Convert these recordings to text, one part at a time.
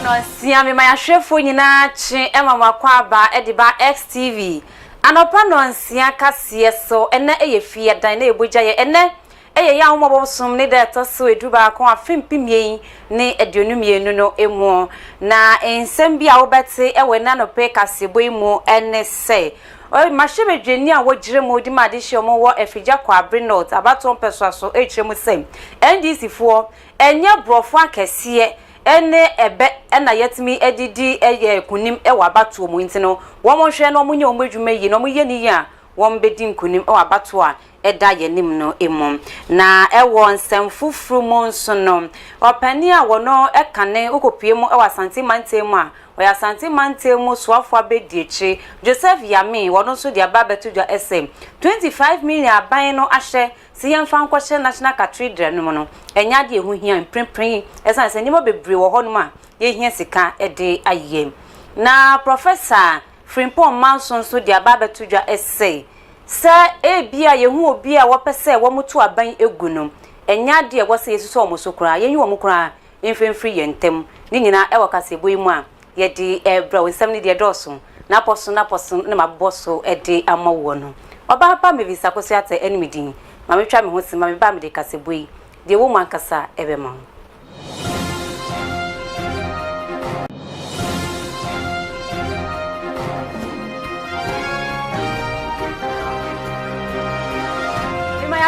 no siame my ahwefo nyina chi emamwakwa aba ediba XTV anopa no nsia kase so ene eyefie dan na ebogya ye ene eye ya homobosum ne da toso eduba ko afimpimien ne eduonumienu no emu na ensem bia wobete ewe na no pe kasebo imu ene se o mahwebedwani a wogire modi ma de hye omo wo afigya kwa Brinot abaton pesoaso echiremu sem NDC fo enye brofo akese ene ebe ena yetimi edidi eye kunim ewa abatu omu ntino wo mo hwe no munye omedwuma yi no mo ye ni ya wo mbedi nkunim ewa abatu a eda yenim no emu na ewo nsem fufuru mo nso no opani a wono ekane ukopie mu ewa santi mantemu a oya santi mantemu soafo abedi echi Joseph Yami wono so dia babetu dia SM 25 million aban no ahye si yemfa nkwahye National Cathedral no no enya de ehu hia mprempren esan se nimo bebre wo hono ma ye hia sika ede aye na Professor Frimpong Manson so dia babetu dia essay sa ebia yehu obi a wopese wo mutu aban egunu enya de wo se yesuso omoso kura yenyi wo mukura emfemfri yentem ni nyina e wakasebo imu a ye di ebra wonsam ni de doso na poso na maboso e de amawo no Obaapa Mavis Akosua Atteh enimidin ma metwa me ho sima me ba me de kasebo yi de wo mu ankasa ebema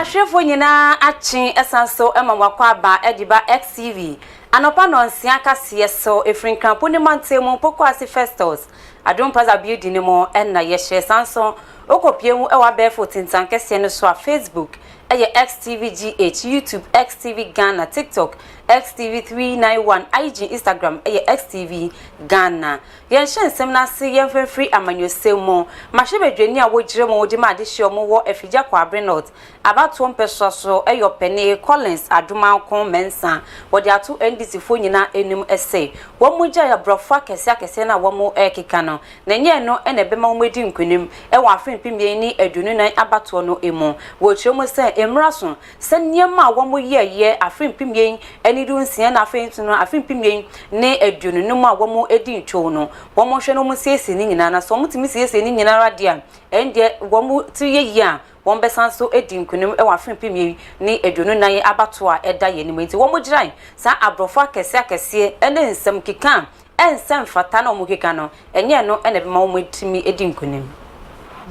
ahwefo nyina achi esanso emamwakwa aba ediba XTV anopa no nsia kase so efrinkrampo ne mantemu pokwase festos adom plaza building ne mo enna ye hye sanso okopiemu ewa befo tintankese no so a Facebook eye XTVGH YouTube XTV Ghana TikTok XTV 391 IG Instagram eye XTV Ghana yen hensem na se yen free amanyosemo mahwebedwani a wogire mo wodi ma de hye omo wo afigya kwa Brinot abato mpeso so eyo pene Collins adoma kon mensa wodi ato NDC fo nyina enum ese wo mugya ya brofa kese na wo mo ekeka no na nye no ene bema wo medi nkunim e wa afimpimie ni adunu nan abato no emu wo chiremu se emraso se niema wo mo ye afimpimie eni du nsia na afintunu afimpimie ne adunu no ma wo mo edi ntwo no wo mo hwe no mo siesi ni nyina na so mo timi siesi ni nyina radia ende wo mo tiye yi a won besan so edi nkunim e wa afimpimie ni adunu nan abato a eda ye ni menti wo mo giran sa abrofo akese ene nsem kika ensem fata na mo kika no enye no ene be ma wo timi edi nkunim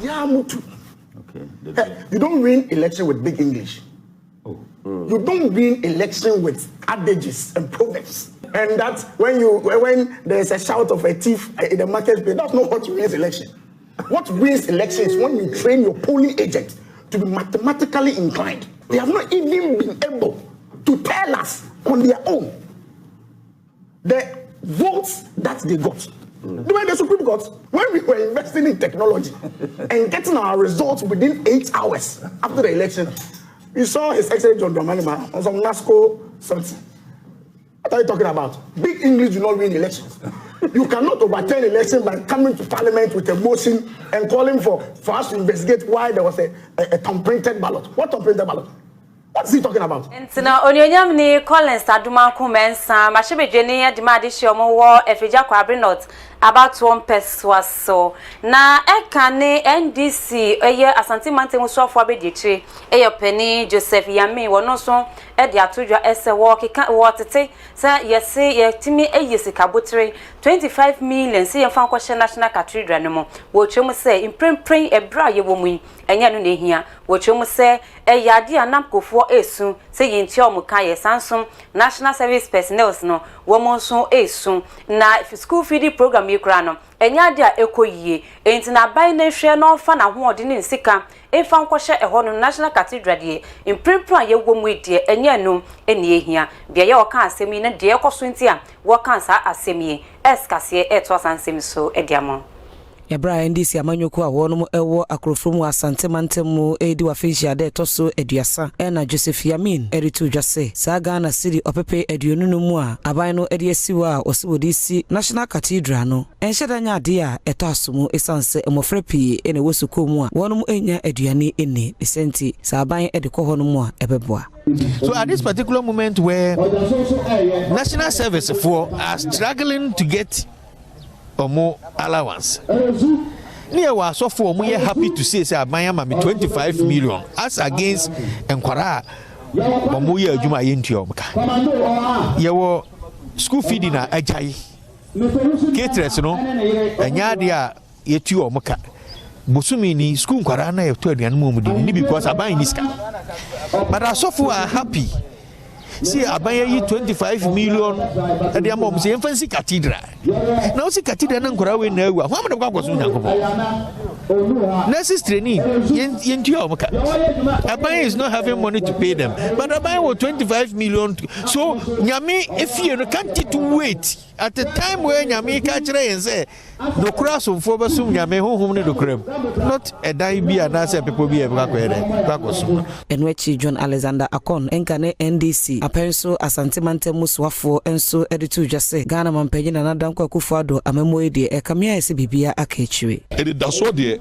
ya mutu. Okay. You don't win election with big English. Oh. You don't win election with adages and proverbs. And that's when there's a shout of a thief in the marketplace. That's not what wins election. What wins election is when you train your polling agent to be mathematically inclined. They have not even been able to tell us on their own the votes that they got. When the Supreme Court, when we were investing in technology and getting our results within 8 hours after the election, we saw His Excellency John Dramani on some NASCO something. What are you talking about? Big English do not win elections. You cannot overturn election by coming to Parliament with a motion and calling for us to investigate why there was a thumb-printed ballot. What thumb-printed ballot? What's he talking about? Ntina onyonyam ni Collins aduma kumensa mahwebedwani adima de hye omo wo afigya kwa Brinot about 1 peso so na ekane NDC eye Asante mantemu soafo abediechi eye pani Joseph Yami wono so e de atodwa ese wo keka wo tete sa yesi yetimi eye sikabotre 25 million si yemfa nkwahye National Cathedral no mo wo twemu se imprempren ebra ye wo mu enya no nehia wo twemu se eyade anamkofo esu se yenti omuka ye sansom National Service Personnel no wo mo so esu na school feeding program yekura no enya de a ekoyie enti na ban na hwe no fa na ho ode ne nsika emfa nkwahye eho no National Cathedral de imprempren ye wo mu de enya no eni ehia bia ye oka asemi na de ekoso nti a wo kan sa asemi eskase eto asansemi so ediamo Yabra ndisi amanyoko a wono ewo akrofrom asantemantemu edi wa fehia de toso eduasa na Joseph Yamin eritu dwase sa Ghana City opepe eduonunu mu a aban no edi asiwa a osibodisi National Cathedral no enhyedanya ade a etasomu esanse emofra pii ene wosuko mu a wono enya eduane ene esenti sa aban edi kɔ hɔ no mu a ebeboa. So at this particular moment where national service for are struggling to get or more allowance, near was so for we are happy to say aban ma me 25 million as against enkwara omo ye adwuma yenti omka ye wo school feeding na ajai caterers no enya de a yeti omka bosumi ni school nkwara na ye to aduan mu di ni because aban ni ska but asofo are happy. See, Abaya 25 million at the amount of fancy cathedral. Now, see, cathedral and Korawe now. How many was Nurses training, Yentiomoka. Abaya is not having money to pay them, but Abaya was 25 million. So, Yami, if you can't wait at the time when Yami catch and say, no cross of Fobasum Yame home to crib. Not a dime be an answer, people be a black. And which John Alexander Akon, Enkane NDC. Apenso asantemante muswafo enso editu jase Ghana mampenyi na Nadankwa Akufo-Addo amemoede ekamia ese bibia akechire. That's de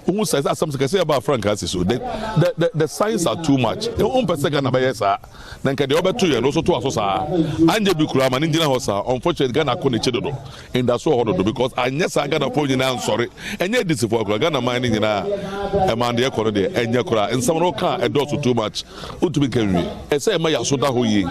who says that something say about Frank as so the signs are too much. The own person Ghana by sa then can the other two and also to asosa anje bi kura man ndina hosa unfortunately Ghana ko ne chedodo and that's so hard because anyesa Ghana po nyina sorry enye this for Ghana man nyina e man de ekoro de enye kura nsam no ka edoso too much utumi kanwi e say ma yasoda ho yi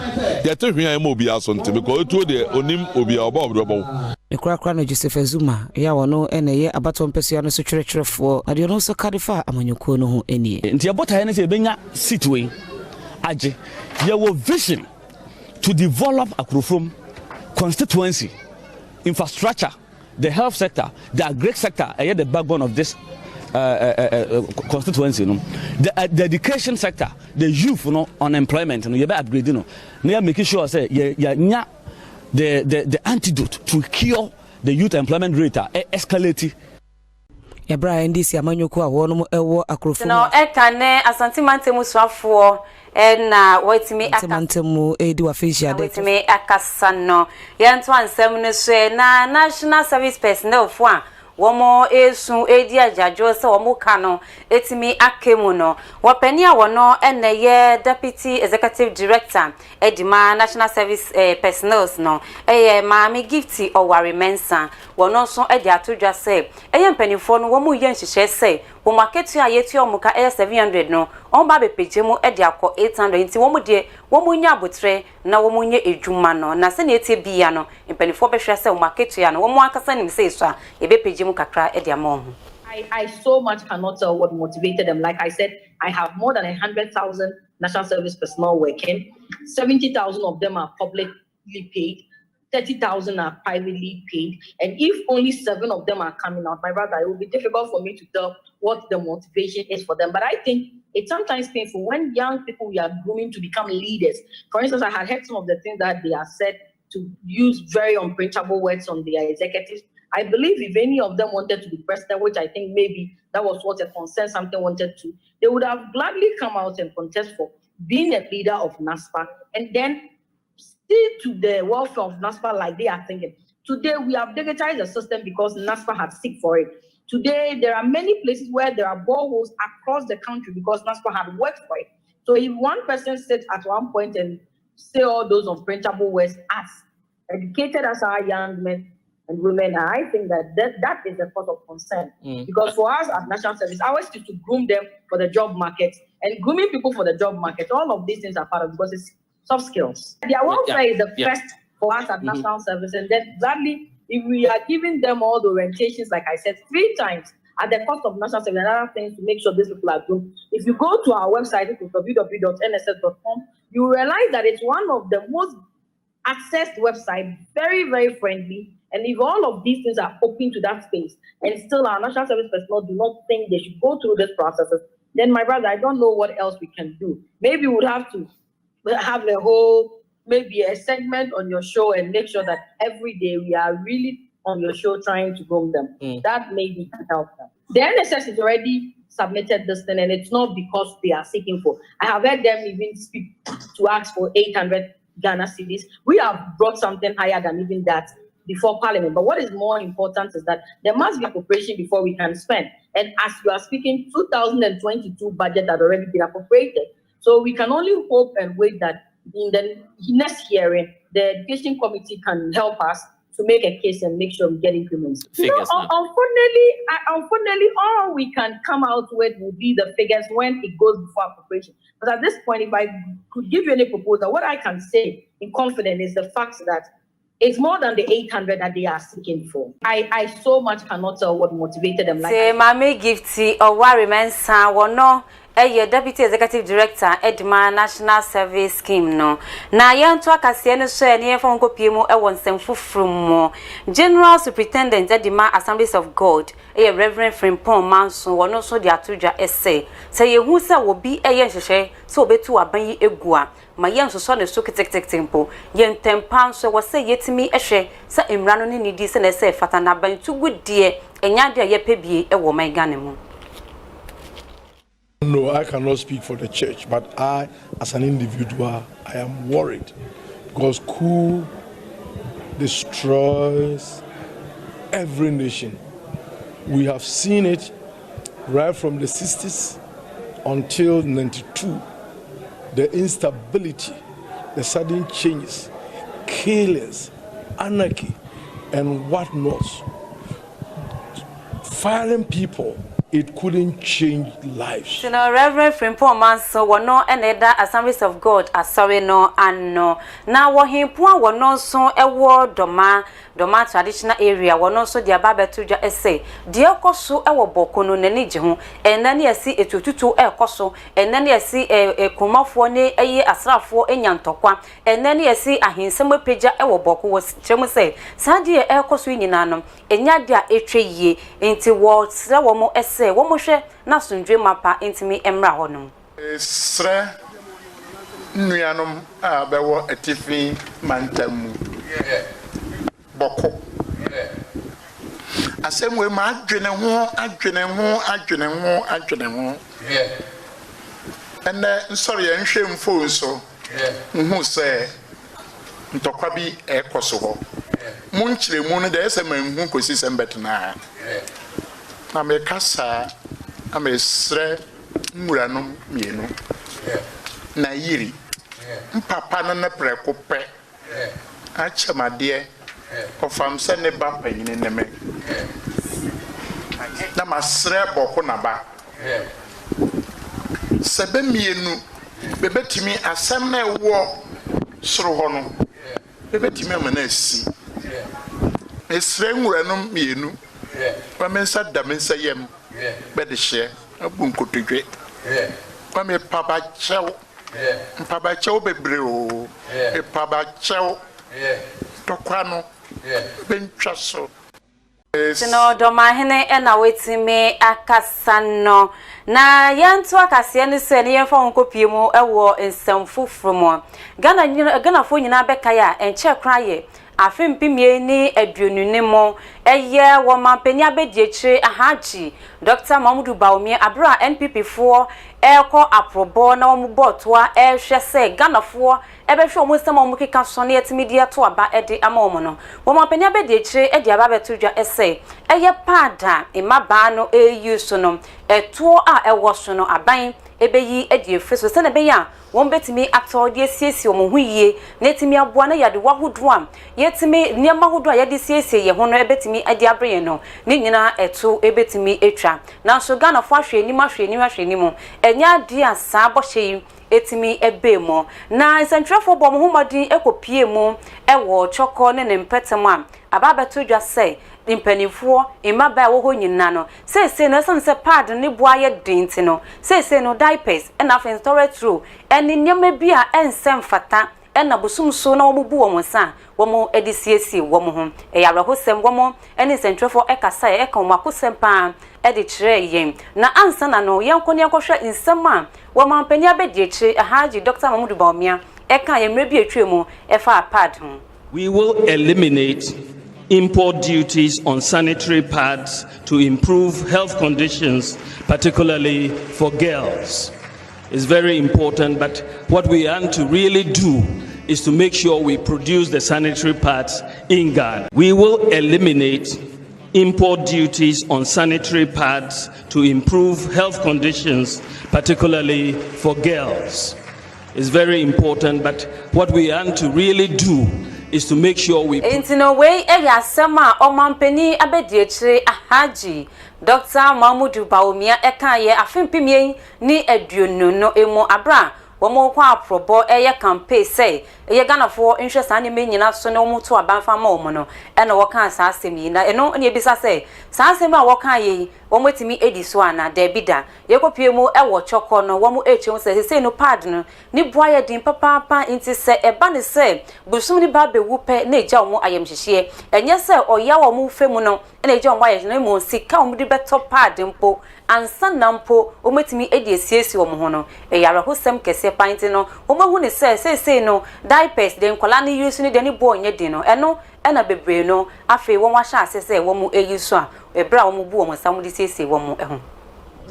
ya te hwan ma obi asonte because etu de onim obi oba obo Ekrakra no Joseph Zuma ya wono eneye abato mpesua no so twerɛtwerɛfo ade no so kadifa amanyoko no ho enie nti abota ne se benya sitwe age ye wo vision to develop Akrofrom constituency infrastructure, the health sector, the agri sector are the backbone of this constituency, no? The education sector, the youth, no, unemployment, no, you be upgrading, no. Now making sure say the antidote to cure the youth employment rate escalate. Yabra ndisi amanyoko a wono ewo Akrofrom no ekane asantimante muswafo na wetimi asantimantemu edi wa fehia de wetimi akasa no yento ansem no so na national service personnel fo a womo esu edi ajajo se womo ka no etimi akemu no wopani a wono eneye deputy executive director edima national service personnel no maami gifty oware mensa wono so edi atodwa se mpanifo no womo ye nhihye se wo market a yetu omuka 700 no on ba bepejemu edi akọ 800 nti womo de womo nya abotre na womo nye edwuma no na se na etie bia no mpanifo behwe se wo market ya no womo akasa nim se so a ebepejemu kakra edi amon. I so much cannot tell what motivated them. Like I said, I have more than 100,000 national service personnel working. 70,000 of them are publicly paid. 30,000 are privately paid. And if only 7 of them are coming out, my brother, it will be difficult for me to tell what the motivation is for them. But I think it's sometimes painful when young people we are grooming to become leaders. For instance, I had heard some of the things that they are said to use very unprintable words on their executives. I believe if any of them wanted to be president, which I think maybe that was what a concern something wanted to, they would have gladly come out and contest for being a leader of NASPA and then see to the welfare of NASPA like they are thinking. Today, we have digitized the system because NASPA had seek for it. Today, there are many places where there are boreholes across the country because NASPA had worked for it. So if one person sits at one point and say all those unprintable words, as educated as our young men and women, I think that is a cause of concern. Because for us as national service, ours is to groom them for the job market, and grooming people for the job market, all of these things are part of because it's soft skills. Their welfare is the first for us as national service, and then gladly, if we are giving them all the orientations, like I said, 3 times at the cost of national service and other things to make sure these people are groomed. If you go to our website, which is www.nss.com, you realize that it's one of the most accessed websites, very, very friendly. And if all of these things are open to that space, and still our national service personnel do not think they should go through these processes, then my brother, I don't know what else we can do. Maybe we would have to have maybe a segment on your show and make sure that every day we are really on your show trying to groom them. That maybe can help them. The NSS is already submitted this thing, and it's not because they are seeking for. I have heard them even speak to ask for 800 Ghana cedis. We have brought something higher than even that before Parliament. But what is more important is that there must be appropriation before we can spend. And as you are speaking, 2022 budget had already been appropriated. So we can only hope and wait that in the next hearing, the Education Committee can help us to make a case and make sure we get increments. Unfortunately, all we can come out with will be the figures when it goes before appropriation. But at this point, if I could give you any proposal, what I can say in confidence is the fact that it's more than the 800 that they are seeking for. I so much cannot tell what motivated them. Say, Mami Gifty or Warri Mensa, no. Deputy Executive Director Edma National Service Scheme no. Na yanto akase no so ene fon kopiemu e won semfu from General Superintendent Edma Assemblies of God Reverend Frimpong Manso wono so de atodwa ese say yehu se wo bi eye nhehye so obetu aban yi egua ma yen so ne so ketektektempo yen tempan so wo se yetimi ehwe se emra no ne nidi se na se fata na ban tu gudie enya de ye pebie e wo man Ghana mu. No, I cannot speak for the church, but I, as an individual, I am worried because coup destroys every nation. We have seen it right from the 60s until 92. The instability, the sudden changes, killings, anarchy, and whatnot. Firing people. It couldn't change lives. So now Reverend Frimpong Manso wono eneda Assemblies of God asori no anno. Na wo himpo wono so ewo doma traditional area wono so dia babetudwa ese. Die koso ewo bokono nani je ho. Enani asi etututu ekoso. Enani asi ekomafo ne eye asrafo enyantokwa. Enani asi ahinsem peja ewo boko wo chemu se. Sadie ekoso nyina no. Enya dia etwe yie enti wo sre wo mo ese wo mo hwe na sundwe mapa intimi emra hono sre nuanom a bewo atifi mantamu boko asemwe ma adwene ho ene nsori ye nhwe mfo nso hu se ntokwa bi ekoso ho munchire mu no de ese manhu kosi sembetna na me kasa amesre muranom mienu na yiri mpapa na preko pe achamade ofam se ne ba panyine ne me na masre boko na ba sebe mienu bebetimi asem na ewo soro ho no bebetimi amana asi esre muranom mienu Kwamensa damensa yem bede she abu nkotodwe kwame papa chew bebre o papa chew tokwa no bentwa so Sino domahene ena wetime akasano na yanto akase ne se ne yemfa nkopie mu ewo nsamfufromo Ghana fo nyina beka ya enche kraye afimpimie ni aduonunimo eye wo mampani abediechire ahaji Dr. Mamudu Baumie abra NPP fo eko aprobo na wo mubotoa ehwe se Ghana fo ebehwe omo sem omo keka so na yetimidie to aba ede ama omo no wo mampani abediechire ede aba betudwa ese eye pada imaba no so no eto a ewo so no aban ebeyi ede efeso se na beya won betimi atode siesie omo hu yie na etimi aboa na yade wahodo am yetimi niam ahodo a yade siesie ye ho no ebetimi ade abreye no ni nyina eto ebetimi etwa na so Ghana fo ahwe ni mu enya ade asa bohye etimi ebemo na nsantwefo bom homodin ekopie mu ewo choko ne mpetem a ababetodwa sei impanifo imaba wo ho nyina no sese no sense pad ne boa ye denti no sese no diapers na afen store true eni nyama bia ensem fata ena busum so na wo bu wo monsa wo mo edisiesi wo mo ho eyarahosem wo mo eni sentrefo ekasa eka wo makosem pa edi kire yen na ansa na no yenko ne kohwe nsem a wo mampani abediekire ahaji Dr. Mamudu Baumie eka yemre bi etwemu efa pad ho. We will eliminate import duties on sanitary pads to improve health conditions, particularly for girls. It's very important, but what we want to really do is to make sure we produce the sanitary pads in Ghana. We will eliminate import duties on sanitary pads to improve health conditions, particularly for girls. It's very important, but what we want to really do is to make sure we... In a way, Sema or Mampeni Abediatre Ahaji, Dr. Mahmoud Baumia Ekaye, Afimpimi, ni Eduno no Emo Abra. Womo kwa probo eye campaign say eye Ghana for interest anime nyina so ne womo to abanfa ma womo no e na woka asasemi na eno ne ebisa say sasemi a woka ye womo timi edi so ana da bida ye kopie mu e wo choko no womo eche say no pad no ni boaye din papa inti say e ba ne say busum ni ba be wupe na eja womo ayemhihie enye say oya womo femu no na eja womo aye no mo sika womo di beto pad mpo ansa nampo ometimi edi esiesi womo ho no e yara hosem kese panti no womahu ne say no diapers den kwala ne use ni de ni bo onye din no eno ena bebre no afi won wa sha asese womu eyiso a ebra womu bu womu samu di sese womu eho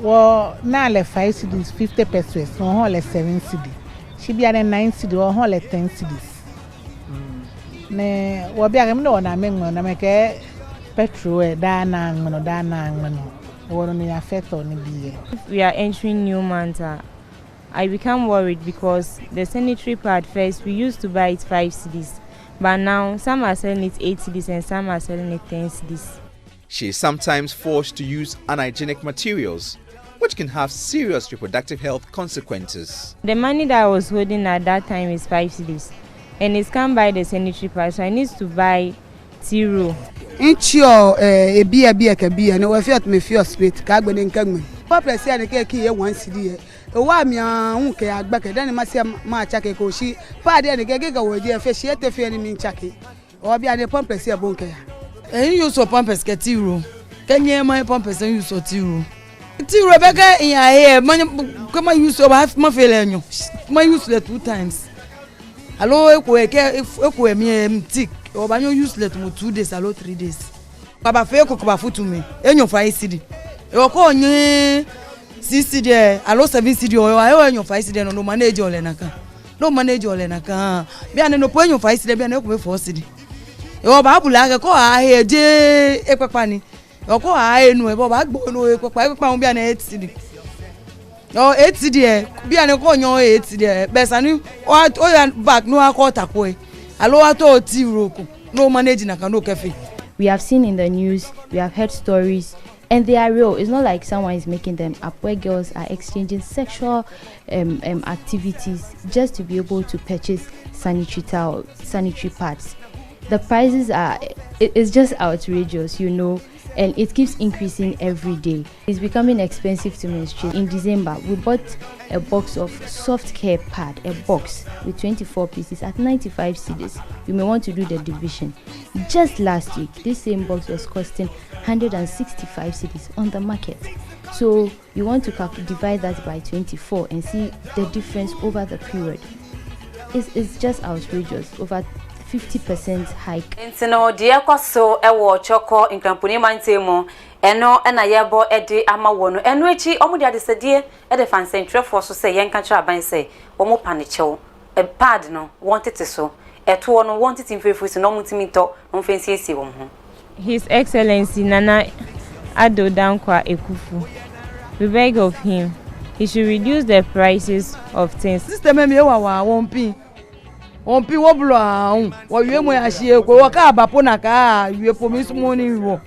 wo na le 5 cedis 50 pesos no ho le 7 cedis shi bia ne 9 cedis o ho le 10 cedis ne wo bia ke no na menwo na meke petrol da na ngno If we are entering new months, I become worried because the sanitary pad first we used to buy it 5 cedis, but now some are selling it 8 cedis and some are selling it 10 cedis. She is sometimes forced to use unhygienic materials, which can have serious reproductive health consequences. The money that I was holding at that time is 5 cedis, and it's come by the sanitary pad, so I need to buy 0. Inchio ebia kabia no wafiat me fio spirit ka gbene nkagme papa sia ne ke ye 1 cd e wa mi hu ke agba ke dan ma sia ma chake ko shi pa de ne ke ga woje fe shi etefe ni mi chake o bia ne papa sia bonke ya use so papa ke tiro kenye ma papa sia use so tiro be ga ya here ma use so ma fele enyo ma use the 2 times allo eko mi tik o ba useless mo 2 days alo 3 days baba fe ko ba futu me enyo 5 cd e o ko nyi 6 cd alo 7 cd o ayo enyo 5 cd no manage ole naka bia ne no po enyo 5 cd bia ne ko be 4 cd e o ba bula ke ko a he je epepa ni o ko a enu e ba gbo no epepa bia ne 8 cd o 8 cd bia ne ko nyo 8 cd be sani o ya back no akota ko e we have seen in the news, we have heard stories, and they are real. It's not like someone is making them up, where girls are exchanging sexual activities just to be able to purchase sanitary pads. The prices it's just outrageous, you know, and it keeps increasing every day. It's becoming expensive to menstruate. In December, we bought a box of soft care pad, a box with 24 pieces at 95 cedis. You may want to do the division. Just last week, this same box was costing 165 cedis on the market. So you want to divide that by 24 and see the difference over the period. It's just outrageous. Over 50% hike. Intino dear Koso ewo choko in company mantemo eno ena yebo ede ama wono eno echi omudia de sedie ede fan central for so say yenka tra ban say omo panichew e pad no wanted to so eto no wanted in fefu no mutimi to no fensiesi wo ho. His Excellency Nana Addo Dankwa Ekufu, we beg of him he should reduce the prices of things. System me wa wonpi onpi wo blo ahun wo wie mo ya hie ko wo ka abapo na ka wie po mi sumo ni wo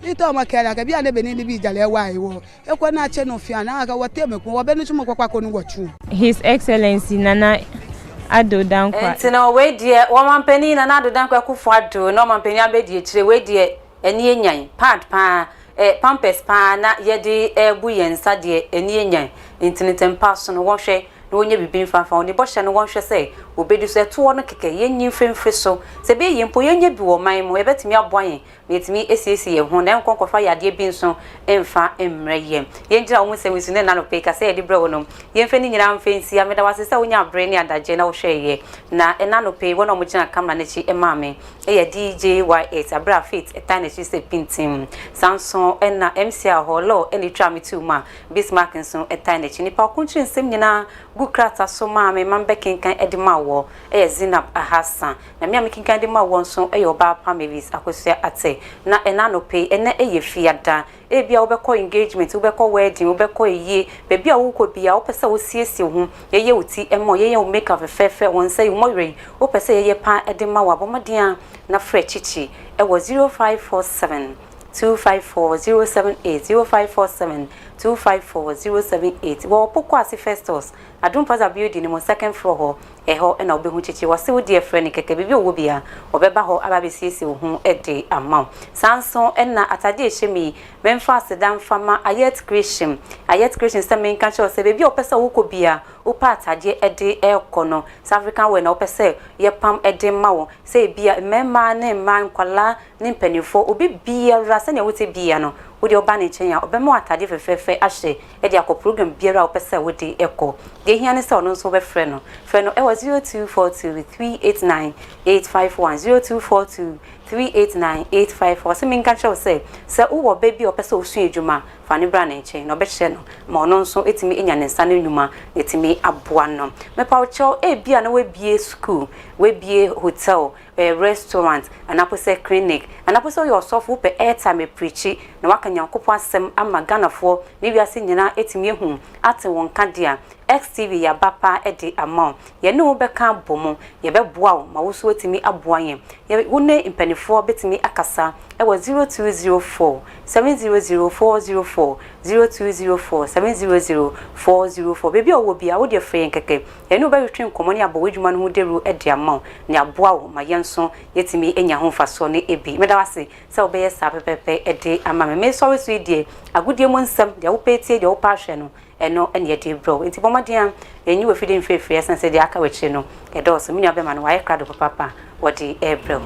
ito makara ka bia ne beni bi jale wa iwo ekwo na che no fia na ka wo teme ko wo be ni sumo kwakwa ko ni wochu. His Excellency Nana Addo Dankwa Ntino we die wo mampani Nana Addo Dankwa Akufo Addo no mampani abedi ekire we die eni enyan pad pa pampers pa na ye de ebu yensa de eni enyan intinitem pass no wo hwe na wonye bibin fanfa oni bo hye no wonhwe sei obedi so eto no keke yenyi mfemfe so se be yempo yenye bi wo man mo yebetimi aboan metimi esiesi ye ho na enkonkofa yade bi nso emfa emre ye yengira wo musemisu ne na no pe ka se yede bre wonom yemfe ni nyina mfensi ameda wase se wonya abre ni adaje na wo hwe ye na ena no pe wona mo gina camera na chi emame eye DJ Y8 abra fit etane chi se pintim Samson ena MC aholo eni twa me tu ma Bismarck nso etane chi nipa kunchi nsem nyina gukrata so ma me mambe kenkan edima wo eye Zinab Ahasa na me amekinkan edima wo nso eye Obaapa Mavis Akosua Atteh na ena no pe ena eye fiada ebia wobekọ engagement wobekọ wedding wobekọ eye bebi a wukọ bia wopese wo siesie ho yeye uti emo yeye wo make up fefe won say wo moyre wopese yeye pa edema wa bomadia na fre chichi e wo 0547 254078 0547 254078 wo poko asi Festus adum plaza building ni mo second floor ho eho na obehu chichi wase wo die friend keke bibi owo bia obeba ho ababesiesi ho ede amount Samson na atade ehemi memfa sedan fama ayet creation se men kan cho se bebi opese wo ko bia upa atade ede ekono South African we na opese ye pam ede mawo se bia memma ne man kwala ne mpanifo obi bia rasa ne wote bia no wodi oba ne chen ya obema atade fefefe ahye e de akọ program biara opese wodi eko de hia ne se ono so be frɛ no e was 0242389851 0242389854 se minka cho se uwo baby opese osu edwuma fa ne bra na chen no be hye no ma ono nso etimi enya ne nsa ne nwuma etimi aboa no me pa cho e bia na we bie school we bie hotel restaurant anapose clinic anapose yourself wo pe airtime preachi na wakanya kopo asem ama ganafo ne wiase nyina etimi ehu ate won kadea XTV ya bapa edi amount ye ne wo beka bomo ye beboa wo ma wo so etimi aboa ye wo ne impanifo betimi akasa e wo 0204 700404 0204 700404 baby owo bia wo de free nkeke ye ne wo be retwen komoni abodwuma no ho deru edi amount ne aboa wo ma yenso yetimi enya ho faso ne ebi medawase se wo be yesa pepepe edi amame me so we so die agudie mo nsam de wo petie de wo pa hwe no eno ene de bro enti bomadia enyi we fidin free free sense de aka we chi no edo so minya be ma no wa ye krado papa wodi e bro